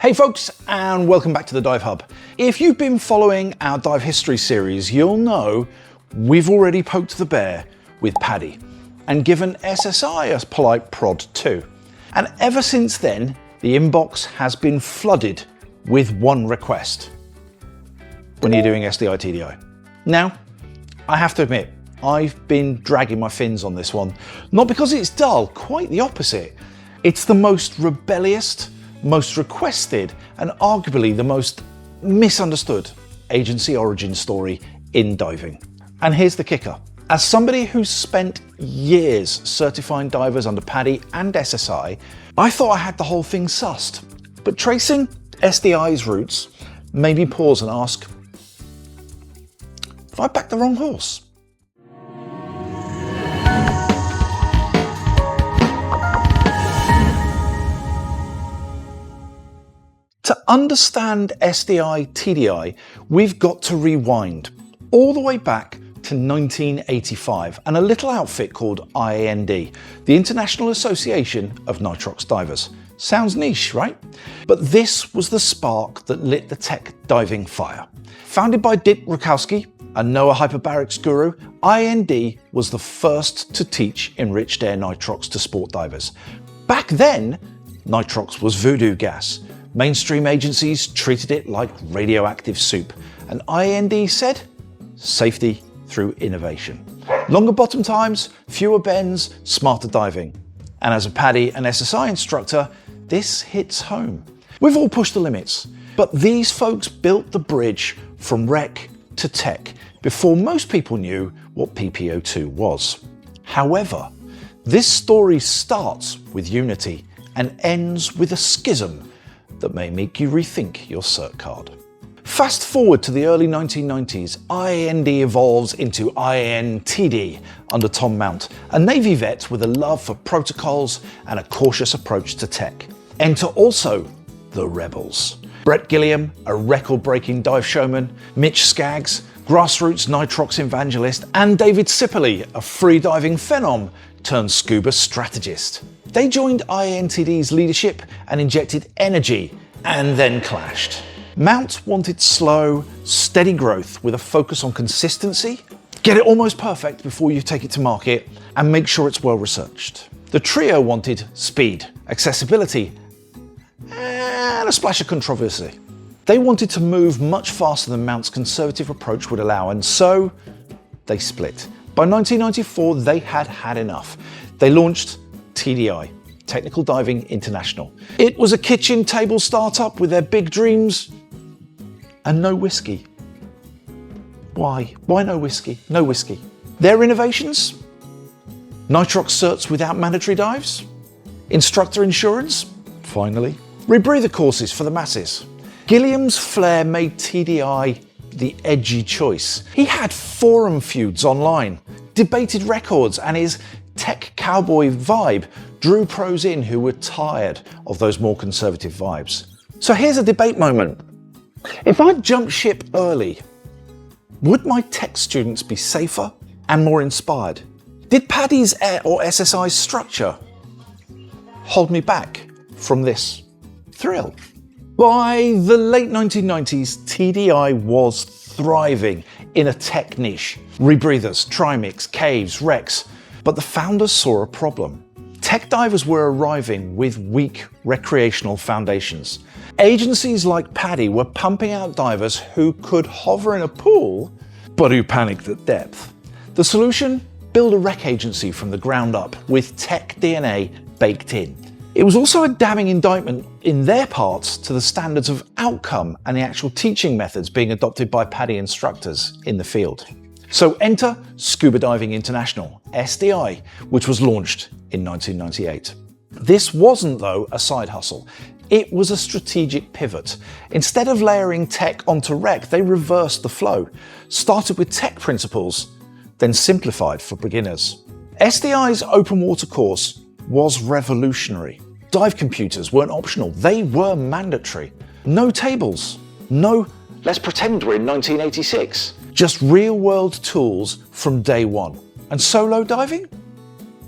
Hey folks, and welcome back to the Dive Hub. If you've been following our dive history series, you'll know we've already poked the bear with PADI and given SSI a polite prod too. And ever since then, the inbox has been flooded with one request. When you're doing SDI TDI. Now, I have to admit, I've been dragging my fins on this one. Not because it's dull, quite the opposite. It's the most rebellious, most requested, and arguably the most misunderstood agency origin story in diving. And here's the kicker. As somebody who's spent years certifying divers under PADI and SSI, I thought I had the whole thing sussed. But tracing SDI's roots made me pause and ask, have I backed the wrong horse? To understand SDI TDI, we've got to rewind all the way back to 1985 and a little outfit called IAND, the International Association of Nitrox Divers. Sounds niche, right? But this was the spark that lit the tech diving fire. Founded by Dick Rukowski, a NOAA hyperbarics guru, IAND was the first to teach enriched air nitrox to sport divers. Back then, nitrox was voodoo gas. Mainstream agencies treated it like radioactive soup, and IAND said, safety through innovation. Longer bottom times, fewer bends, smarter diving. And as a PADI and SSI instructor, this hits home. We've all pushed the limits, but these folks built the bridge from rec to tech before most people knew what PPO2 was. However, this story starts with unity and ends with a schism that may make you rethink your cert card. Fast forward to the early 1990s, IAND evolves into INTD under Tom Mount, a Navy vet with a love for protocols and a cautious approach to tech. Enter also the rebels. Brett Gilliam, a record-breaking dive showman, Mitch Skaggs, grassroots nitrox evangelist, and David Sipperley, a freediving phenom turned scuba strategist. They joined INTD's leadership and injected energy, and then clashed. Mount wanted slow, steady growth with a focus on consistency, get it almost perfect before you take it to market, and make sure it's well researched. The trio wanted speed, accessibility, and a splash of controversy. They wanted to move much faster than Mount's conservative approach would allow, and so they split. By 1994, they had had enough. They launched TDI, Technical Diving International. It was a kitchen table startup with their big dreams and no whiskey. Why? Why no whiskey? No whiskey. Their innovations? Nitrox certs without mandatory dives? Instructor insurance? Finally. Rebreather courses for the masses. Gilliam's flair made TDI the edgy choice. He had forum feuds online, debated records, and his tech cowboy vibe drew pros in who were tired of those more conservative vibes. So here's a debate moment. If I jumped ship early, would my tech students be safer and more inspired? Did PADI's or SSI's structure hold me back from this thrill? By the late 1990s, TDI was thriving in a tech niche. Rebreathers, trimix, caves, wrecks. But the founders saw a problem. Tech divers were arriving with weak recreational foundations. Agencies like PADI were pumping out divers who could hover in a pool, but who panicked at depth. The solution? Build a rec agency from the ground up with tech DNA baked in. It was also a damning indictment in their parts to the standards of outcome and the actual teaching methods being adopted by PADI instructors in the field. So enter Scuba Diving International, SDI, which was launched in 1998. This wasn't, though, a side hustle. It was a strategic pivot. Instead of layering tech onto rec, they reversed the flow, started with tech principles, then simplified for beginners. SDI's open water course was revolutionary. Dive computers weren't optional, they were mandatory. No tables, no let's pretend we're in 1986. Just real-world tools from day one. And solo diving?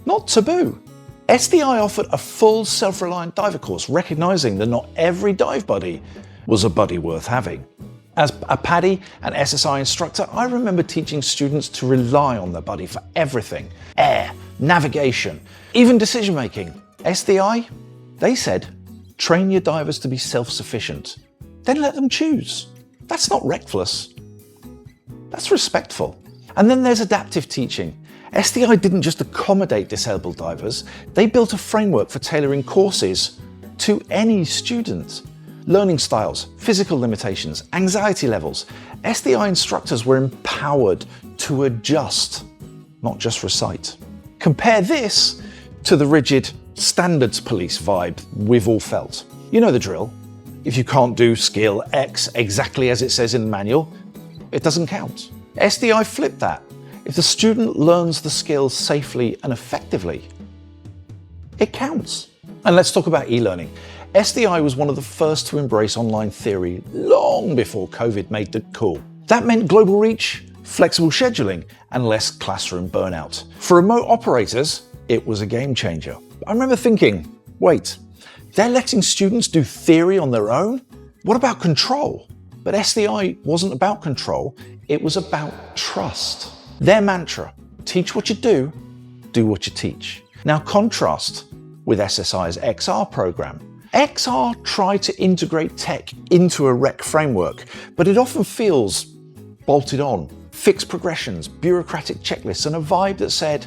Not taboo. SDI offered a full self-reliant diver course, recognizing that not every dive buddy was a buddy worth having. As a PADI and SSI instructor, I remember teaching students to rely on their buddy for everything: air, navigation, even decision making. SDI, they said, train your divers to be self-sufficient, then let them choose. That's not reckless, that's respectful. And then there's adaptive teaching. SDI didn't just accommodate disabled divers, they built a framework for tailoring courses to any student. Learning styles, physical limitations, anxiety levels. SDI instructors were empowered to adjust, not just recite. Compare this to the rigid standards police vibe we've all felt. You know the drill. If you can't do skill X exactly as it says in the manual, it doesn't count. SDI flipped that. If the student learns the skill safely and effectively, it counts. And let's talk about e-learning. SDI was one of the first to embrace online theory long before COVID made it cool. That meant global reach, flexible scheduling, and less classroom burnout. For remote operators, it was a game changer. I remember thinking, wait, they're letting students do theory on their own? What about control? But SDI wasn't about control, it was about trust. Their mantra, teach what you do what you teach. Now contrast with SSI's XR program. XR tried to integrate tech into a rec framework, but it often feels bolted on, fixed progressions, bureaucratic checklists, and a vibe that said,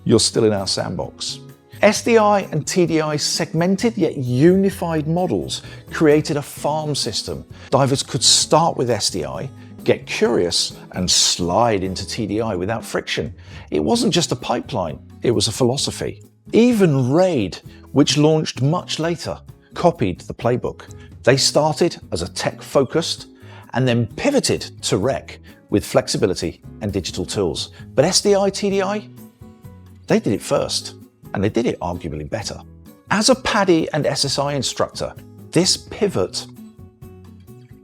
you're still in our sandbox. SDI and TDI segmented yet unified models created a farm system. Divers could start with SDI, get curious, and slide into TDI without friction. It wasn't just a pipeline, it was a philosophy. Even RAID, which launched much later, copied the playbook. They started as a tech-focused and then pivoted to rec with flexibility and digital tools. But SDI TDI, they did it first, and they did it arguably better. As a PADI and SSI instructor, this pivot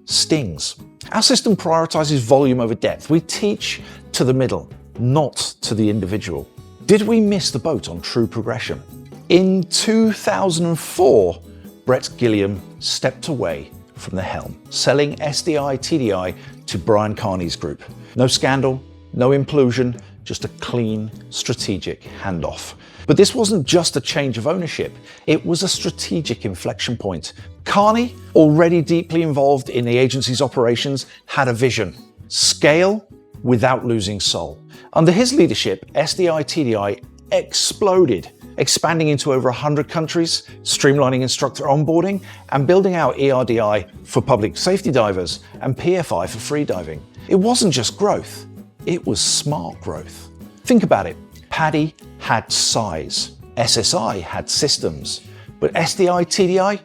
stings. Our system prioritizes volume over depth. We teach to the middle, not to the individual. Did we miss the boat on true progression? In 2004, Brett Gilliam stepped away from the helm, selling SDI TDI to Brian Carney's group. No scandal, no implosion, just a clean, strategic handoff. But this wasn't just a change of ownership, it was a strategic inflection point. Carney, already deeply involved in the agency's operations, had a vision: scale without losing soul. Under his leadership, SDI TDI exploded, expanding into over 100 countries, streamlining instructor onboarding, and building out ERDI for public safety divers and PFI for free diving. It wasn't just growth, it was smart growth. Think about it. PADI had size, SSI had systems, but SDI TDI,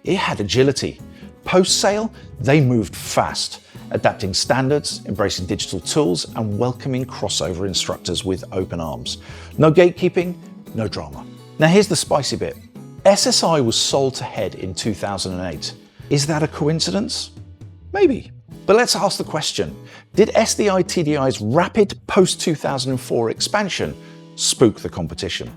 it had agility. Post-sale, they moved fast, adapting standards, embracing digital tools, and welcoming crossover instructors with open arms. No gatekeeping, no drama. Now here's the spicy bit. SSI was sold to Head in 2008. Is that a coincidence? Maybe. But let's ask the question, did SDI TDI's rapid post-2004 expansion spook the competition?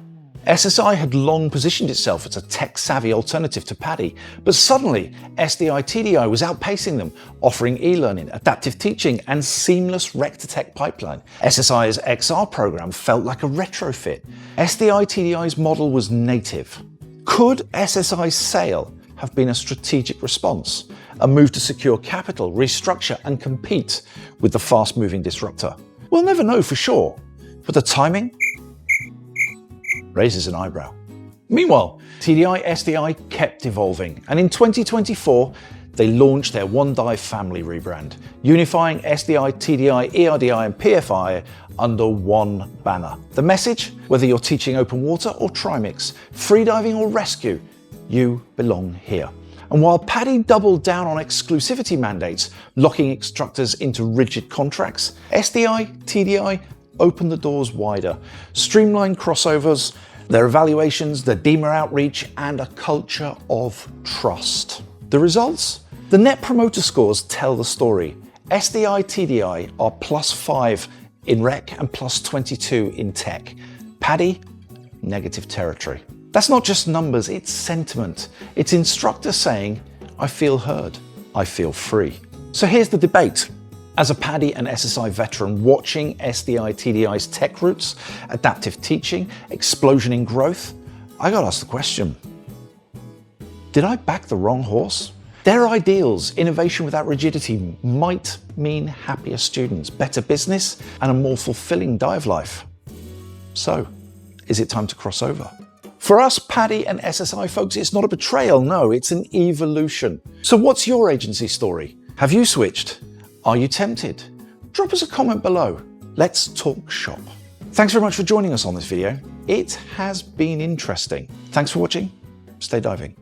SSI had long positioned itself as a tech-savvy alternative to PADI, but suddenly SDI TDI was outpacing them, offering e-learning, adaptive teaching, and seamless rec-to-tech pipeline. SSI's XR program felt like a retrofit. SDI TDI's model was native. Could SSI's sale have been a strategic response, a move to secure capital, restructure, and compete with the fast-moving disruptor? We'll never know for sure, but the timing raises an eyebrow. Meanwhile, TDI SDI kept evolving, and in 2024, they launched their One Dive family rebrand, unifying SDI, TDI, ERDI, and PFI under one banner. The message? Whether you're teaching open water or trimix, freediving or rescue, you belong here. And while PADI doubled down on exclusivity mandates, locking instructors into rigid contracts, SDI, TDI opened the doors wider, streamlined crossovers, their evaluations, their DEMA outreach, and a culture of trust. The results? The Net Promoter Scores tell the story. SDI TDI are +5 in rec and +22 in tech. PADI, negative territory. That's not just numbers, it's sentiment. It's instructors saying, I feel heard, I feel free. So here's the debate. As a PADI and SSI veteran watching SDI TDI's tech roots, adaptive teaching, explosion in growth, I got asked the question, did I back the wrong horse? Their ideals, innovation without rigidity, might mean happier students, better business, and a more fulfilling dive life. So, is it time to cross over? For us PADI and SSI folks, it's not a betrayal, no, it's an evolution. So what's your agency story? Have you switched? Are you tempted? Drop us a comment below. Let's talk shop. Thanks very much for joining us on this video. It has been interesting. Thanks for watching. Stay diving.